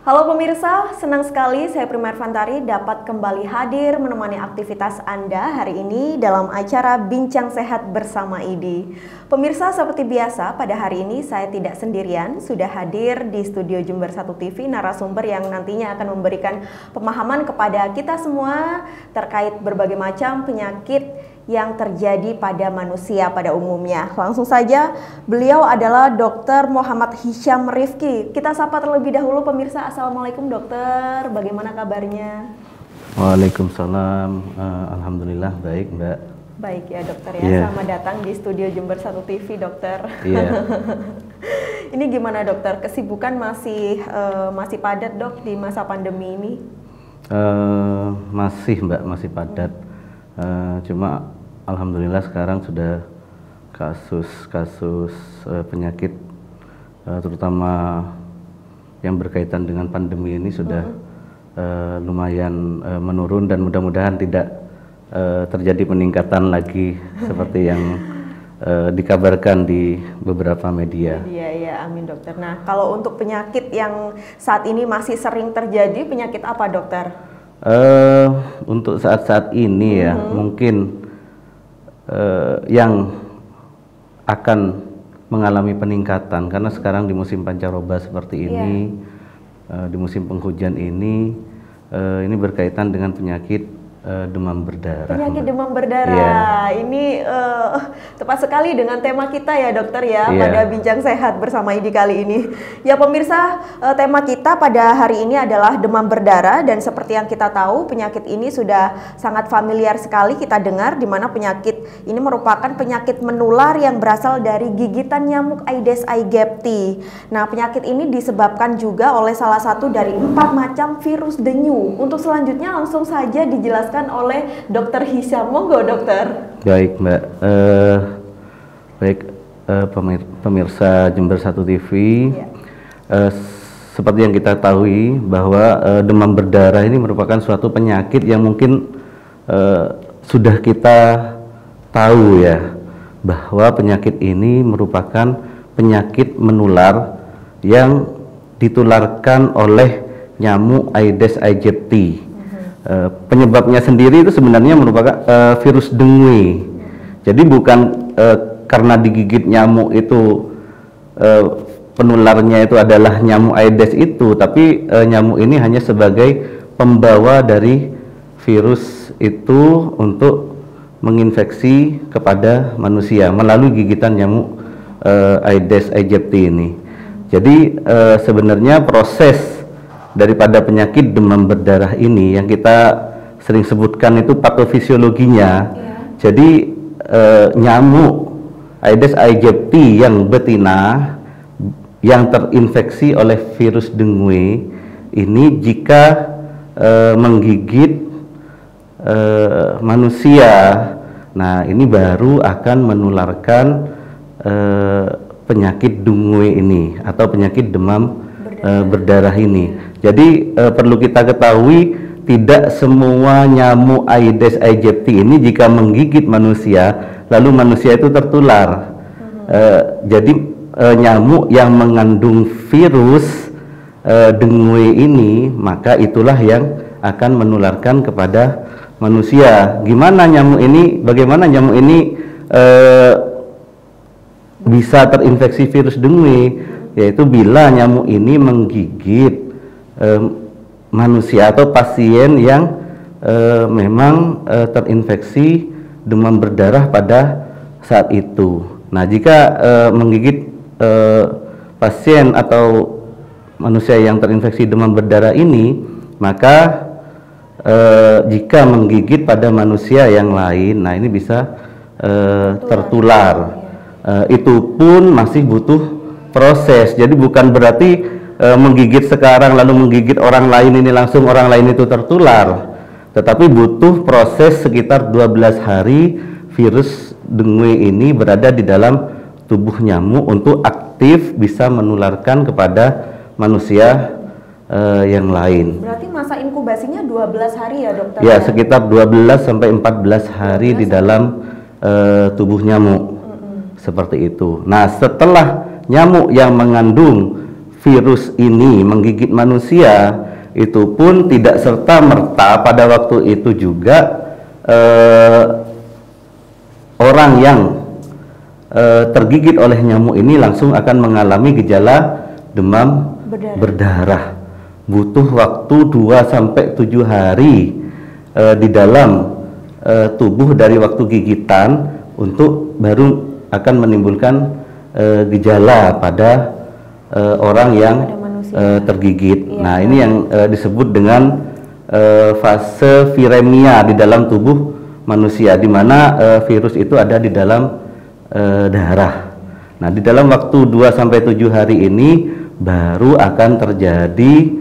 Halo pemirsa, senang sekali saya Prima Irfantari dapat kembali hadir menemani aktivitas Anda hari ini dalam acara Bincang Sehat bersama IDI. Pemirsa, seperti biasa pada hari ini saya tidak sendirian, sudah hadir di studio Jember 1 TV narasumber yang nantinya akan memberikan pemahaman kepada kita semua terkait berbagai macam penyakit yang terjadi pada manusia pada umumnya. Langsung saja, beliau adalah Dr. Muhammad Hisyam Rifki. Kita sapa terlebih dahulu pemirsa. Assalamualaikum dokter, bagaimana kabarnya? Waalaikumsalam, alhamdulillah baik Mbak. Baik ya dokter ya, Selamat datang di studio Jember 1 TV dokter. Ini gimana dokter, kesibukan masih padat dok di masa pandemi ini? Masih Mbak, masih padat. Cuma alhamdulillah sekarang sudah kasus penyakit terutama yang berkaitan dengan pandemi ini sudah lumayan menurun dan mudah-mudahan tidak terjadi peningkatan lagi seperti yang dikabarkan di beberapa media. Iya, amin dokter. Nah, kalau untuk penyakit yang saat ini masih sering terjadi, penyakit apa dokter? Untuk saat-saat ini ya mungkin yang akan mengalami peningkatan karena sekarang di musim pancaroba seperti ini, di musim penghujan ini berkaitan dengan penyakit demam berdarah. Penyakit demam berdarah, ini tepat sekali dengan tema kita ya dokter ya, pada Bincang Sehat bersama IDI kali ini. Ya pemirsa, tema kita pada hari ini adalah demam berdarah dan seperti yang kita tahu penyakit ini sudah sangat familiar sekali kita dengar, di mana penyakit ini merupakan penyakit menular yang berasal dari gigitan nyamuk Aedes aegypti. Nah penyakit ini disebabkan juga oleh salah satu dari 4 macam virus dengue. Untuk selanjutnya langsung saja dijelaskan oleh Dr. Hisyam. Monggo dokter. Baik Mbak, pemirsa Jember 1 TV, seperti yang kita ketahui bahwa demam berdarah ini merupakan suatu penyakit yang mungkin sudah kita tahu ya, bahwa penyakit ini merupakan penyakit menular yang ditularkan oleh nyamuk Aedes aegypti. Penyebabnya sendiri itu sebenarnya merupakan virus dengue. Jadi bukan karena digigit nyamuk itu penularnya itu adalah nyamuk Aedes itu, tapi nyamuk ini hanya sebagai pembawa dari virus itu untuk menginfeksi kepada manusia melalui gigitan nyamuk Aedes aegypti ini. Jadi sebenarnya proses daripada penyakit demam berdarah ini yang kita sering sebutkan itu patofisiologinya. Jadi nyamuk Aedes aegypti yang betina yang terinfeksi oleh virus dengue ini jika menggigit manusia, nah ini baru akan menularkan penyakit dengue ini atau penyakit demam berdarah ini. Jadi perlu kita ketahui tidak semua nyamuk Aedes aegypti ini jika menggigit manusia lalu manusia itu tertular. Jadi nyamuk yang mengandung virus dengue ini maka itulah yang akan menularkan kepada manusia. Gimana nyamuk ini? Bagaimana nyamuk ini bisa terinfeksi virus dengue? Yaitu bila nyamuk ini menggigit manusia atau pasien yang memang terinfeksi demam berdarah pada saat itu. Nah, jika menggigit pasien atau manusia yang terinfeksi demam berdarah ini, maka jika menggigit pada manusia yang lain, nah ini bisa tertular. Itu pun masih butuh proses. Jadi bukan berarti menggigit sekarang lalu menggigit orang lain ini langsung orang lain itu tertular, tetapi butuh proses sekitar 12 hari virus dengue ini berada di dalam tubuh nyamuk untuk aktif bisa menularkan kepada manusia yang lain. Berarti masa inkubasinya 12 hari ya dokter? Ya, sekitar 12 sampai 14 hari di dalam tubuh nyamuk. Seperti itu. Nah, setelah nyamuk yang mengandung virus ini menggigit manusia, itu pun tidak serta-merta pada waktu itu juga orang yang tergigit oleh nyamuk ini langsung akan mengalami gejala demam berdarah. Butuh waktu 2-7 hari di dalam tubuh dari waktu gigitan untuk baru akan menimbulkan gejala pada orang yang tergigit. Nah, ini yang disebut dengan fase viremia di dalam tubuh manusia, di mana virus itu ada di dalam darah. Nah, di dalam waktu 2-7 hari ini baru akan terjadi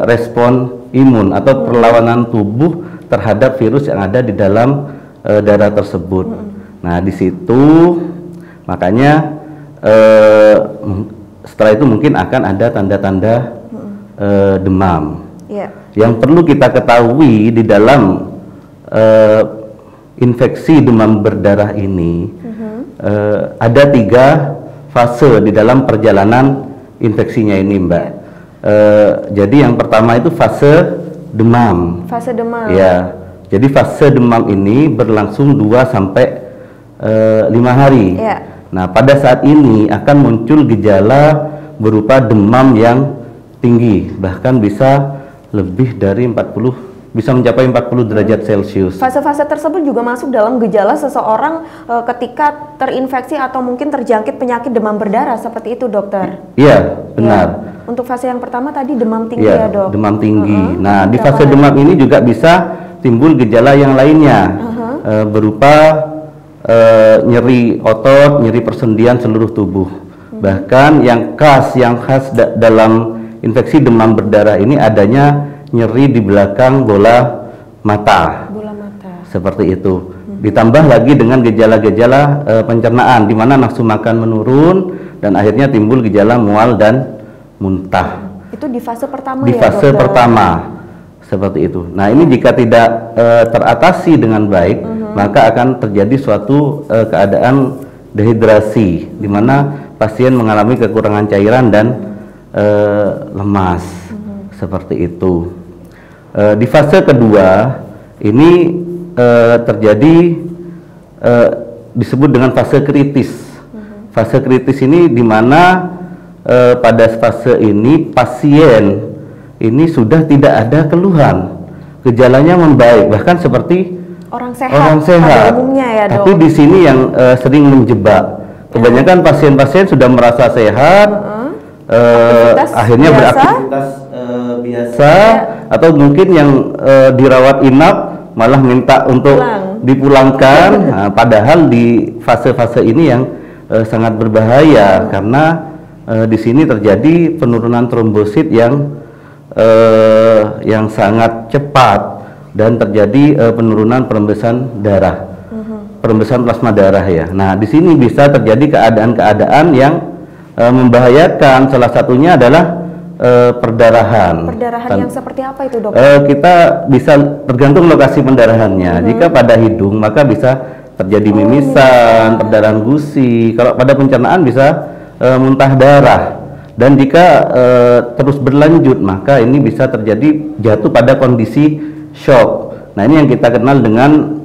respon imun atau perlawanan tubuh terhadap virus yang ada di dalam darah tersebut. Nah, di situ makanya setelah itu mungkin akan ada tanda-tanda demam. Yang perlu kita ketahui di dalam infeksi demam berdarah ini ada 3 fase di dalam perjalanan infeksinya ini, Mbak. Jadi yang pertama itu fase demam. Fase demam. Ya. Jadi fase demam ini berlangsung 2-5 hari. Nah, pada saat ini akan muncul gejala berupa demam yang tinggi, bahkan bisa lebih dari 40, bisa mencapai 40 derajat Celcius. Fase-fase tersebut juga masuk dalam gejala seseorang ketika terinfeksi atau mungkin terjangkit penyakit demam berdarah, seperti itu, dokter? Iya, benar. Untuk fase yang pertama tadi demam tinggi ya, Dok? Demam tinggi. Nah, di fase demam ini juga bisa timbul gejala yang lainnya, berupa nyeri otot, nyeri persendian seluruh tubuh. Bahkan yang khas dalam infeksi demam berdarah ini adanya nyeri di belakang bola mata. Seperti itu. Ditambah lagi dengan gejala-gejala pencernaan, di mana nafsu makan menurun dan akhirnya timbul gejala mual dan muntah. Itu di fase pertama ya, Di fase pertama. Seperti itu. Nah, ini jika tidak teratasi dengan baik, maka akan terjadi suatu keadaan dehidrasi, di mana pasien mengalami kekurangan cairan dan lemas. Seperti itu. Di fase kedua ini terjadi disebut dengan fase kritis. Fase kritis ini di mana pada fase ini pasien ini sudah tidak ada keluhan, gejalanya membaik, bahkan seperti orang sehat pada umumnya ya, Dok. Tapi di sini yang sering menjebak, kebanyakan pasien-pasien sudah merasa sehat, akhirnya beraktivitas biasa, atau mungkin yang dirawat inap malah minta untuk dipulangkan. Nah, padahal di fase-fase ini yang sangat berbahaya, karena di sini terjadi penurunan trombosit yang sangat cepat dan terjadi penurunan perembesan darah, perembesan plasma darah ya. Nah, di sini bisa terjadi keadaan-keadaan yang membahayakan. Salah satunya adalah perdarahan. Perdarahan yang seperti apa itu, Dok? Kita bisa tergantung lokasi pendarahannya. Jika pada hidung, maka bisa terjadi mimisan, perdarahan gusi. Kalau pada pencernaan bisa muntah darah. Dan jika terus berlanjut, maka ini bisa terjadi jatuh pada kondisi shock. Nah, ini yang kita kenal dengan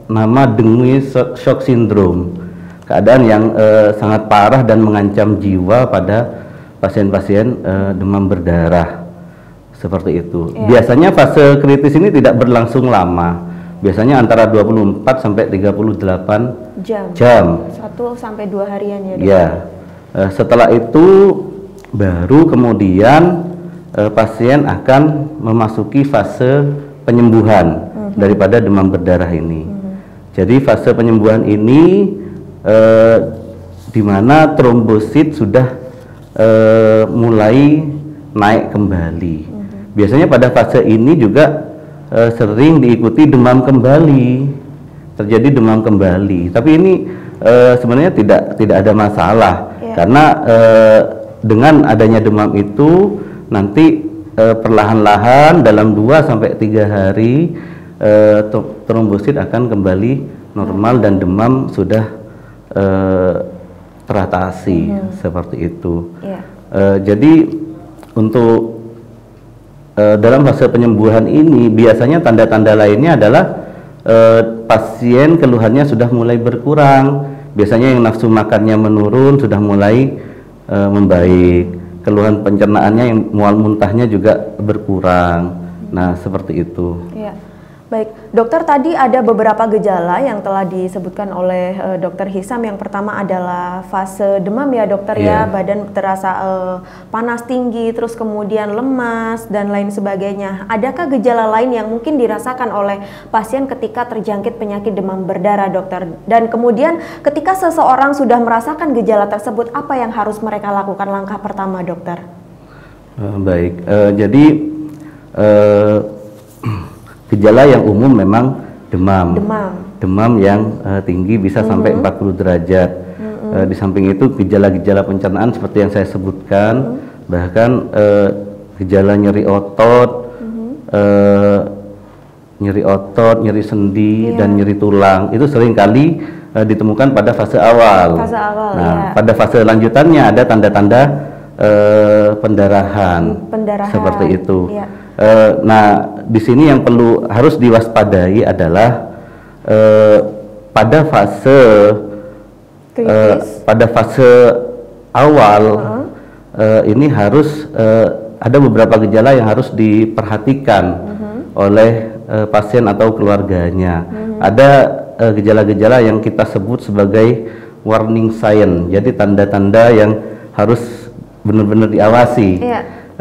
nama Dengue shock syndrome. Keadaan yang sangat parah dan mengancam jiwa pada pasien-pasien demam berdarah. Seperti itu. Biasanya fase kritis ini tidak berlangsung lama. Biasanya antara 24 sampai 38 jam. 1-2 harian ya, Dok? Ya. Setelah itu baru kemudian pasien akan memasuki fase penyembuhan daripada demam berdarah ini. Jadi fase penyembuhan ini di mana trombosit sudah mulai naik kembali. Biasanya pada fase ini juga sering diikuti demam kembali, terjadi demam kembali. Tapi ini sebenarnya tidak ada masalah, karena dengan adanya demam itu nanti perlahan-lahan dalam 2-3 hari trombosit akan kembali normal dan demam sudah teratasi, seperti itu. Yeah. Jadi untuk dalam fase penyembuhan ini biasanya tanda-tanda lainnya adalah pasien keluhannya sudah mulai berkurang. Biasanya yang nafsu makannya menurun, sudah mulai membaik. Keluhan pencernaannya yang mual muntahnya juga berkurang. Nah, seperti itu. Iya. Baik, dokter, tadi ada beberapa gejala yang telah disebutkan oleh dokter Hisam. Yang pertama adalah fase demam ya dokter, ya, badan terasa panas tinggi, terus kemudian lemas dan lain sebagainya. Adakah gejala lain yang mungkin dirasakan oleh pasien ketika terjangkit penyakit demam berdarah dokter? Dan kemudian ketika seseorang sudah merasakan gejala tersebut, apa yang harus mereka lakukan langkah pertama dokter? Baik, jadi gejala yang umum memang demam yang tinggi bisa sampai 40 derajat. Di samping itu gejala-gejala pencernaan seperti yang saya sebutkan, bahkan gejala nyeri otot, nyeri sendi dan nyeri tulang itu seringkali ditemukan pada fase awal. Nah, pada fase lanjutannya ada tanda-tanda pendarahan seperti itu. Nah, di sini yang harus diwaspadai adalah pada fase awal ini harus ada beberapa gejala yang harus diperhatikan oleh pasien atau keluarganya. Ada gejala-gejala yang kita sebut sebagai warning sign, jadi tanda-tanda yang harus benar-benar diawasi.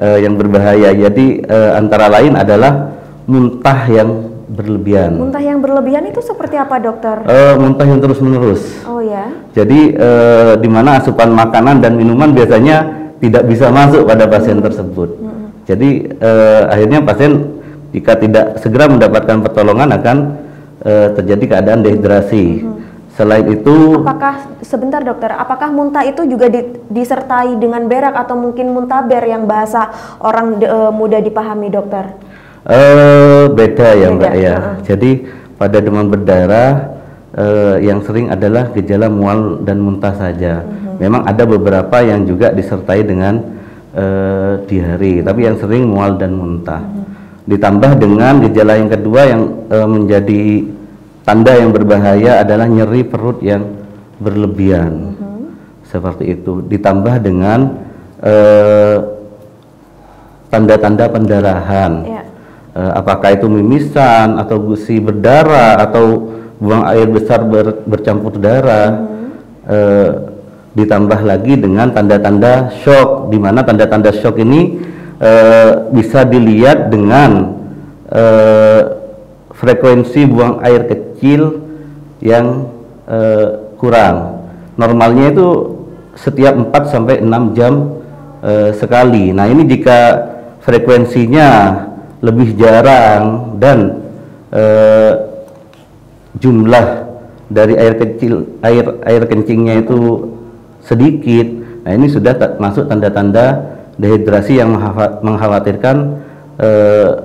Yang berbahaya. Jadi antara lain adalah muntah yang berlebihan. Muntah yang berlebihan itu seperti apa dokter? Muntah yang terus-menerus. Oh ya. Jadi di mana asupan makanan dan minuman biasanya tidak bisa masuk pada pasien tersebut. Jadi akhirnya pasien jika tidak segera mendapatkan pertolongan akan terjadi keadaan dehidrasi. Selain itu, sebentar dokter, apakah muntah itu juga disertai dengan berak atau mungkin muntaber yang bahasa orang mudah dipahami dokter? Beda ya Mbak ya. Jadi pada demam berdarah yang sering adalah gejala mual dan muntah saja. Memang ada beberapa yang juga disertai dengan diare, tapi yang sering mual dan muntah. Ditambah dengan gejala yang kedua yang menjadi tanda yang berbahaya adalah nyeri perut yang berlebihan, seperti itu. Ditambah dengan tanda-tanda pendarahan, apakah itu mimisan atau gusi berdarah atau buang air besar bercampur darah. Ditambah lagi dengan tanda-tanda shock, di mana tanda-tanda shock ini bisa dilihat dengan frekuensi buang air kecil yang kurang. Normalnya itu setiap 4 sampai 6 jam sekali. Nah, ini jika frekuensinya lebih jarang dan jumlah dari air kencingnya itu sedikit, nah ini sudah masuk tanda-tanda dehidrasi yang mengkhawatirkan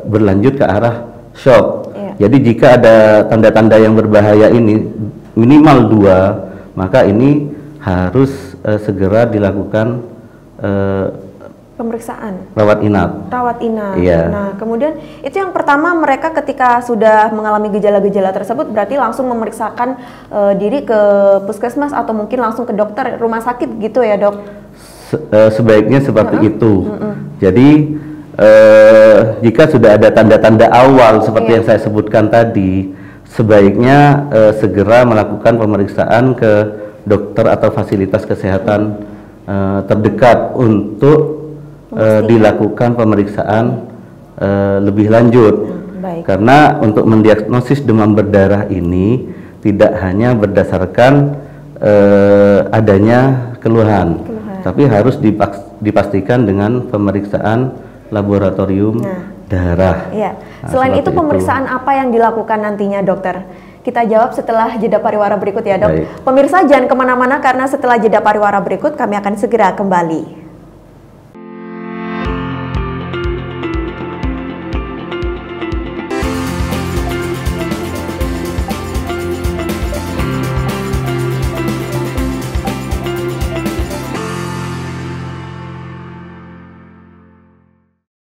berlanjut ke arah shock. Jadi jika ada tanda-tanda yang berbahaya ini minimal 2, maka ini harus segera dilakukan pemeriksaan rawat inap. Iya. Nah, kemudian itu yang pertama, mereka ketika sudah mengalami gejala-gejala tersebut berarti langsung memeriksakan diri ke puskesmas atau mungkin langsung ke dokter rumah sakit gitu ya dok? Sebaiknya seperti itu. Jadi jika sudah ada tanda-tanda awal seperti yang saya sebutkan tadi, sebaiknya segera melakukan pemeriksaan ke dokter atau fasilitas kesehatan terdekat untuk dilakukan pemeriksaan lebih lanjut. Karena untuk mendiagnosis demam berdarah ini tidak hanya berdasarkan adanya keluhan, tapi harus dipastikan dengan pemeriksaan laboratorium darah. Iya. Selain itu pemeriksaan apa yang dilakukan nantinya dokter? Kita jawab setelah jeda pariwara berikut ya dok. Pemirsa jangan kemana-mana karena setelah jeda pariwara berikut kami akan segera kembali.